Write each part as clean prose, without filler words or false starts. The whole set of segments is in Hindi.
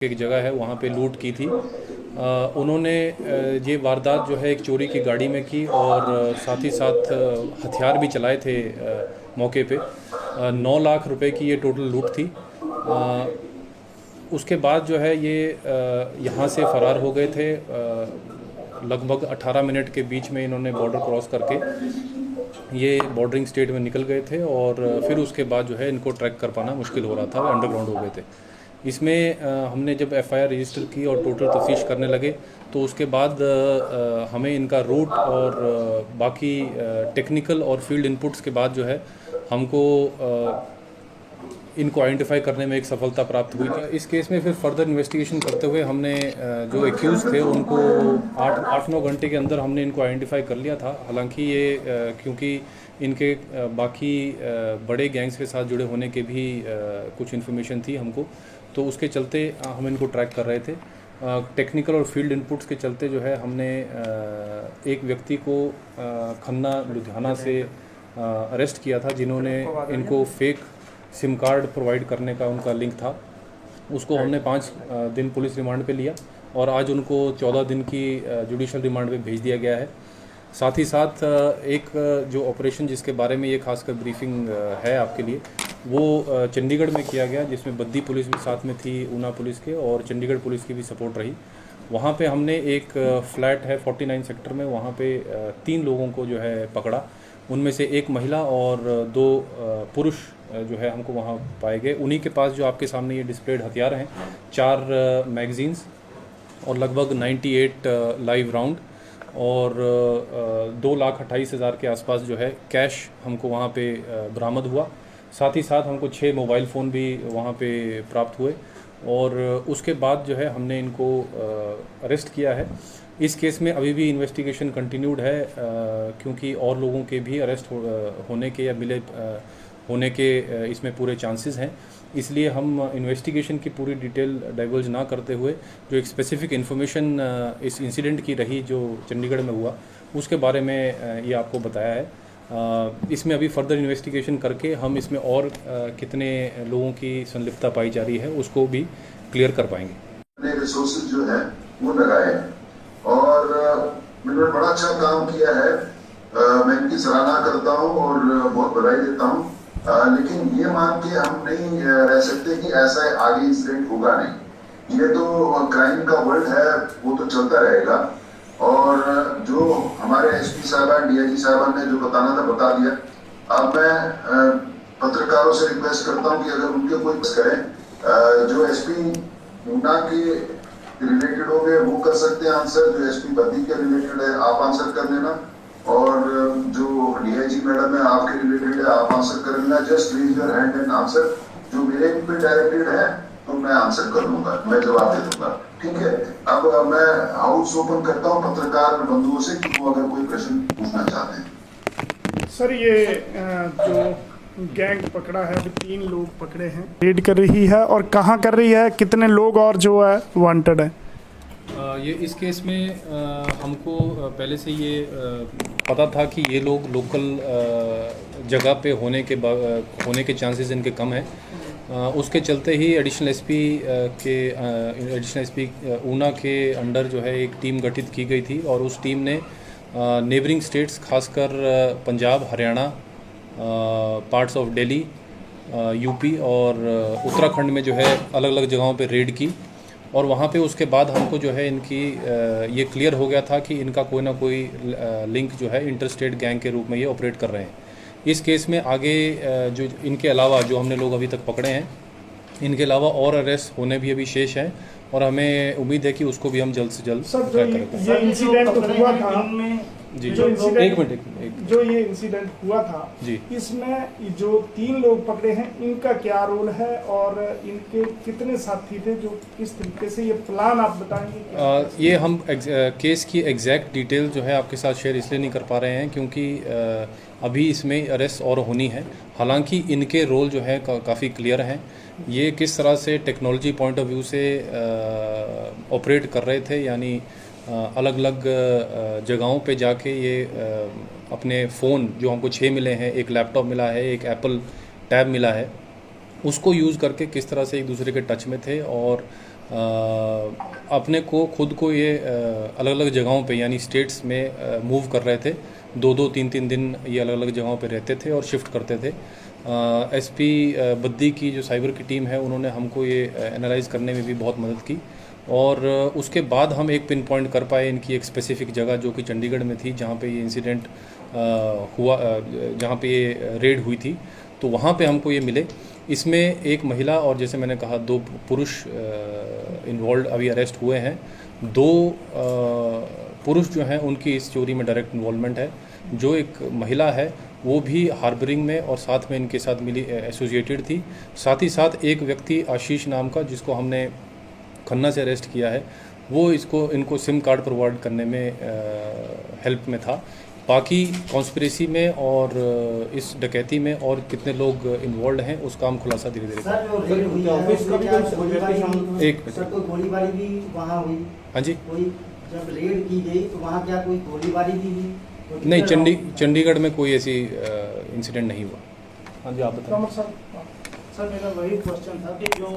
एक जगह है वहाँ पे लूट की थी। उन्होंने ये वारदात जो है एक चोरी की गाड़ी में की और साथ ही साथ हथियार भी चलाए थे मौके पे। 9 लाख रुपए की ये टोटल लूट थी। उसके बाद जो है ये यहाँ से फ़रार हो गए थे। लगभग 18 मिनट के बीच में इन्होंने बॉर्डर क्रॉस करके ये बॉर्डरिंग स्टेट में निकल गए थे और फिर उसके बाद जो है इनको ट्रैक कर पाना मुश्किल हो रहा था, वो अंडरग्राउंड हो गए थे। इसमें हमने जब एफआईआर रजिस्टर की और टोटल तफ्तीश करने लगे तो उसके बाद हमें इनका रूट और बाकी टेक्निकल और फील्ड इनपुट्स के बाद जो है हमको इनको आइडेंटिफाई करने में एक सफलता प्राप्त हुई थी। इस केस में फिर फर्दर इन्वेस्टिगेशन करते हुए हमने जो एक्यूज़ थे उनको 8-9 घंटे के अंदर हमने इनको आइडेंटिफाई कर लिया था। हालांकि ये क्योंकि इनके बाकी बड़े गैंग्स के साथ जुड़े होने के भी कुछ इन्फॉर्मेशन थी हमको, तो उसके चलते हम इनको ट्रैक कर रहे थे। टेक्निकल और फील्ड इनपुट्स के चलते जो है हमने एक व्यक्ति को खन्ना लुधियाना से अरेस्ट किया था, जिन्होंने इनको फेक सिम कार्ड प्रोवाइड करने का उनका लिंक था। उसको हमने 5 दिन पुलिस रिमांड पे लिया और आज उनको 14 दिन की जुडिशल रिमांड पे भेज दिया गया है। साथ ही साथ एक जो ऑपरेशन जिसके बारे में ये खासकर ब्रीफिंग है आपके लिए, वो चंडीगढ़ में किया गया, जिसमें बद्दी पुलिस भी साथ में थी, ऊना पुलिस के और चंडीगढ़ पुलिस की भी सपोर्ट रही। वहाँ पे हमने एक फ्लैट है 49 सेक्टर में, वहाँ पे 3 लोगों को जो है पकड़ा। उनमें से एक महिला और 2 पुरुष जो है हमको वहाँ पाए गए। उन्हीं के पास जो आपके सामने ये डिस्प्लेड हथियार हैं, 4 मैगजीन्स और लगभग 98 लाइव राउंड और 2,28,000 के आसपास जो है कैश हमको वहाँ पे बरामद हुआ। साथ ही साथ हमको 6 मोबाइल फ़ोन भी वहाँ पे प्राप्त हुए और उसके बाद जो है हमने इनको अरेस्ट किया है। इस केस में अभी भी इन्वेस्टिगेशन कंटिन्यूड है, क्योंकि और लोगों के भी अरेस्ट होने के या मिले होने के इसमें पूरे चांसेस हैं। इसलिए हम इन्वेस्टिगेशन की पूरी डिटेल डाइवर्ज ना करते हुए जो एक स्पेसिफिक इन्फॉर्मेशन इस इंसिडेंट की रही जो चंडीगढ़ में हुआ, उसके बारे में ये आपको बताया है। इसमें अभी फर्दर इन्वेस्टिगेशन करके हम इसमें और कितने लोगों की संलिप्तता पाई जा रही है उसको भी क्लियर कर पाएंगे। रिसोर्सेज जो है वो लगाए और इन्होंने बड़ा अच्छा काम किया है। मैं इनकी सराहना करता हूँ और बहुत बधाई देता हूँ। लेकिन ये मान के हम नहीं रह सकते कि ऐसा आगे इंसिडेंट होगा नहीं। ये तो क्राइम का वर्ल्ड है, वो तो चलता रहेगा। और जो हमारे एसपी साहबान, डीआईजी साहबान ने जो बताना था बता दिया। अब मैं पत्रकारों से रिक्वेस्ट करता हूँ कि अगर उनके कोई करें, जो एसपी ऊना के रिलेटेड हो गए वो कर सकते हैं आंसर, जो एसपी बद्दी के रिलेटेड है आप आंसर कर लेना, और जो डीआईजी मैडम है आपके रिलेटेड है आप आंसर कर लेना। Just raise your hand and answer. जो मेरे पे डायरेक्टेड है तो मैं आंसर कर लूंगा, मैं जवाब दे दूंगा, ठीक है। अब मैं हाउस ओपन करता हूँ पत्रकार बंधुओं से कि वो अगर कोई प्रश्न पूछना चाहते हैं। सर, ये जो गैंग पकड़ा है, अभी 3 लोग पकड़े हैं, रेड कर रही है और कहाँ कर रही है, कितने लोग और जो है वांटेड है? ये इस केस में हमको पहले से ये पता था कि ये लोग लोकल जगह पे होने के चांसेस इनके कम हैं। उसके चलते ही एडिशनल एसपी ऊना के अंडर जो है एक टीम गठित की गई थी और उस टीम ने नेबरिंग स्टेट्स खासकर Punjab, Haryana, parts of Delhi, UP और उत्तराखंड में जो है अलग अलग जगहों पे रेड की। और वहाँ पे उसके बाद हमको जो है इनकी ये क्लियर हो गया था कि इनका कोई ना कोई लिंक जो है इंटर स्टेट गैंग के रूप में ये ऑपरेट कर रहे हैं। इस केस में आगे जो इनके अलावा जो हमने लोग अभी तक पकड़े हैं, इनके अलावा और अरेस्ट होने भी अभी शेष हैं और हमें उम्मीद है कि उसको भी हम जल्द से जल्द ट्रैक करेंगे। ये इंसिडेंट हुआ था जी, जो एक मिनट जो ये इंसिडेंट हुआ था जी, इसमें जो 3 लोग पकड़े हैं इनका क्या रोल है और इनके कितने साथी थे, जो किस तरीके से ये प्लान आप बताएंगे? ये हम केस की एग्जैक्ट डिटेल जो है आपके साथ शेयर इसलिए नहीं कर पा रहे हैं क्योंकि अभी इसमें अरेस्ट और होनी है। हालांकि इनके रोल जो है काफ़ी क्लियर हैं। ये किस तरह से टेक्नोलॉजी पॉइंट ऑफ व्यू से ऑपरेट कर रहे थे, यानी अलग अलग जगहों पे जाके ये अपने फ़ोन जो हमको 6 मिले हैं, एक लैपटॉप मिला है, एक एप्पल टैब मिला है, उसको यूज़ करके किस तरह से एक दूसरे के टच में थे और अपने को खुद को ये अलग अलग जगहों पे यानी स्टेट्स में मूव कर रहे थे। 2-2 3-3 दिन ये अलग अलग जगहों पे रहते थे और शिफ्ट करते थे। एसपी बद्दी की जो साइबर की टीम है उन्होंने हमको ये एनालाइज करने में भी बहुत मदद की और उसके बाद हम एक पिन पॉइंट कर पाए इनकी एक स्पेसिफिक जगह जो कि चंडीगढ़ में थी जहाँ पे ये इंसिडेंट हुआ, जहाँ पे ये रेड हुई थी, तो वहाँ पे हमको ये मिले। इसमें एक महिला और जैसे मैंने कहा 2 पुरुष इन्वॉल्व अभी अरेस्ट हुए हैं। 2 पुरुष जो हैं उनकी इस चोरी में डायरेक्ट इन्वॉल्वमेंट है। जो एक महिला है वो भी हार्बरिंग में और साथ में इनके साथ मिली एसोसिएटेड थी। साथ ही साथ एक व्यक्ति आशीष नाम का जिसको हमने खन्ना से अरेस्ट किया है वो इनको सिम कार्ड प्रोवाइड करने में हेल्प में था। बाकी कॉन्स्पिरेसी में और इस डकैती में और कितने लोग इन्वॉल्व हैं उसका हम खुलासा धीरे धीरे सर जो रेड हुई है उसमें क्या गोलीबारी एक सर कोई गोलीबारी भी वहाँ हुई? हाँ जी, कोई जब रेड की गई तो वहाँ क्या कोई गोलीबारी भी हुई? तो नहीं कितने चंडीगढ़ में कोई ऐसी इंसिडेंट नहीं हुआ। हाँ जी, आप बताएं। कमर सर, सर मेरा वही क्वेश्चन था कि जो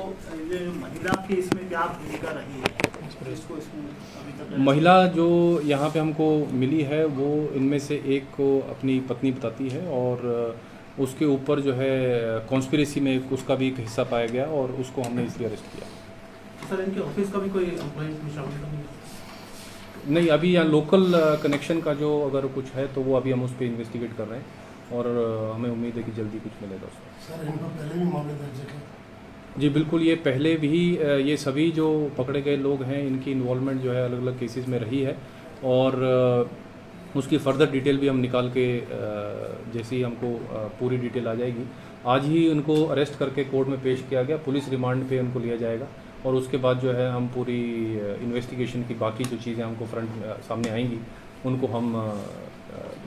ये महिला की इसमें क्या भूमिका रही है जिसको इसमें अभी तक महिला जो यहाँ पे हमको मिली है वो इनमें से एक को अपनी पत्नी बताती है और उसके ऊपर जो है कॉन्स्पिरेसी में उसका भी एक हिस्सा पाया गया और उसको हमने इसलिए अरेस्ट किया। सर इनके ऑफिस का भी कोई एम्प्लॉय इसमें शामिल नहीं है? नहीं, अभी यहाँ लोकल कनेक्शन का जो अगर कुछ है तो वो अभी हम उस पर इन्वेस्टिगेट कर रहे हैं और हमें उम्मीद है कि जल्दी कुछ मिलेगा उसमें। सर इनको पहले भी मामले दर्ज है? जी बिल्कुल, ये पहले भी ये सभी जो पकड़े गए लोग हैं इनकी इन्वॉल्वमेंट जो है अलग अलग केसेस में रही है और उसकी फर्दर डिटेल भी हम निकाल के जैसे ही हमको पूरी डिटेल आ जाएगी आज ही उनको अरेस्ट करके कोर्ट में पेश किया गया। पुलिस रिमांड पे उनको लिया जाएगा और उसके बाद जो है हम पूरी इन्वेस्टिगेशन की बाकी जो चीज़ें हमको सामने आएंगी उनको हम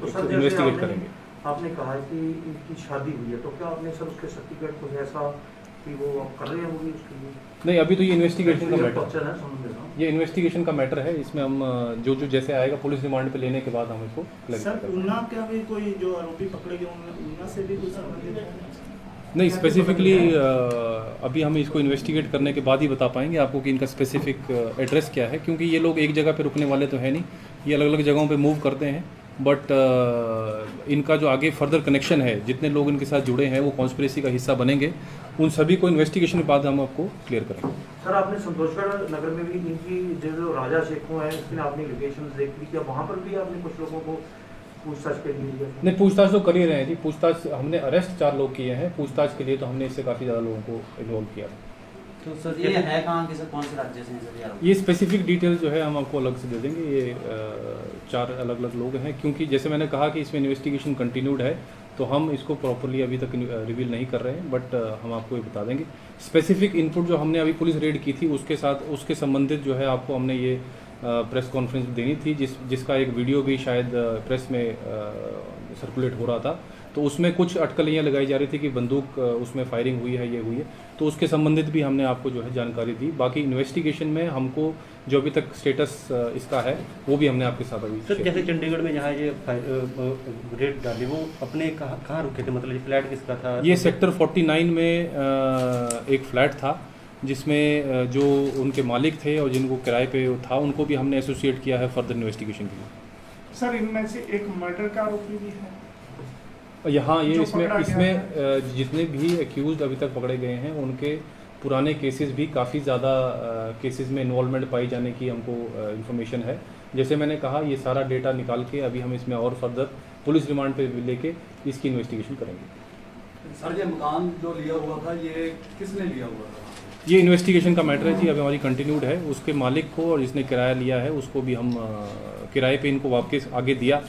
इन्वेस्टिगेट करेंगे। आपने कहा कि इनकी शादी हुई है तो क्या आपने सर उसके सर्टिफिकेट कुछ ऐसा कि वो आप कर रहे होंगे उसके लिए? नहीं, अभी तो ये इन्वेस्टिगेशन का मैटर है, समझ रहा हूँ। ये इन्वेस्टिगेशन का मैटर है। इसमें हम जो जैसे आएगा पुलिस रिमांड पे लेने के बाद हम इसको क्लैरिफाई सर करेंगे। उन्ना के अभी कोई जो आरोपी पकड़े गए उन्ना से भी कुछ संबंधित है? नहीं, स्पेसिफिकली अभी हम इसको इन्वेस्टिगेट करने के बाद ही बता पाएंगे आपको कि इनका स्पेसिफिक एड्रेस क्या है, क्योंकि ये लोग एक जगह पे रुकने वाले तो है नहीं, ये अलग अलग जगहों पे मूव करते हैं। बट इनका जो आगे फर्दर कनेक्शन है, जितने लोग इनके साथ जुड़े हैं वो कॉन्स्पिरेसी का हिस्सा बनेंगे, उन सभी को इन्वेस्टिगेशन के बाद हम आपको क्लियर करेंगे। सर आपने संतोषगढ़ नगर में भी इनकी जो राजा शेखों है इसमें आपने लोकेशन देख ली, क्या वहाँ पर भी आपने कुछ लोगों को पूछताछ के लिए? नहीं, पूछताछ तो कर ही रहे हैं जी। पूछताछ हमने अरेस्ट 4 लोग किए हैं, पूछताछ के लिए तो हमने इससे काफ़ी ज़्यादा लोगों को इन्वॉल्व किया। तो सर ये है कहाँ के, सर कौन से राज्य से हैं सर यार? ये स्पेसिफिक डिटेल जो है हम आपको अलग से दे देंगे। ये 4 अलग अलग लोग हैं, क्योंकि जैसे मैंने कहा कि इसमें इन्वेस्टिगेशन कंटिन्यूड है तो हम इसको प्रॉपरली अभी तक रिवील नहीं कर रहे हैं, बट हम आपको ये बता देंगे। स्पेसिफिक इनपुट जो हमने अभी पुलिस रेड की थी उसके संबंधित जो है आपको हमने ये प्रेस कॉन्फ्रेंस देनी थी, जिसका एक वीडियो भी शायद प्रेस में सर्कुलेट हो रहा था। तो उसमें कुछ अटकलियाँ लगाई जा रही थी कि बंदूक उसमें फायरिंग हुई है, ये हुई है, तो उसके संबंधित भी हमने आपको जो है जानकारी दी। बाकी इन्वेस्टिगेशन में हमको जो अभी तक स्टेटस इसका है वो भी हमने आपके साथ अभी सर जैसे चंडीगढ़ में जहाँ ये रेड डाली वो अपने कहाँ रुके थे, मतलब ये फ्लैट किसका था? ये सेक्टर 49 में एक फ्लैट था जिसमें जो उनके मालिक थे और जिनको किराए पे था उनको भी हमने एसोसिएट किया है फर्दर इन्वेस्टिगेशन के लिए। सर इनमें से एक मर्डर का आरोपी भी है? यहाँ ये जो इसमें पकड़ा गया इसमें जितने भी एक्यूज्ड अभी तक पकड़े गए हैं उनके पुराने केसेस भी काफ़ी ज़्यादा केसेस में इन्वॉल्वमेंट पाई जाने की हमको इन्फॉर्मेशन है। जैसे मैंने कहा ये सारा डेटा निकाल के अभी हम इसमें और फर्दर पुलिस रिमांड पे लेके इसकी इन्वेस्टिगेशन करेंगे। सर ये मकान जो लिया हुआ था ये किसने लिया हुआ था? ये इन्वेस्टिगेशन का मैटर है जी, अभी हमारी कंटिन्यूड है। उसके मालिक को और जिसने किराया लिया है उसको भी हम किराए पे इनको वापस आगे दिया।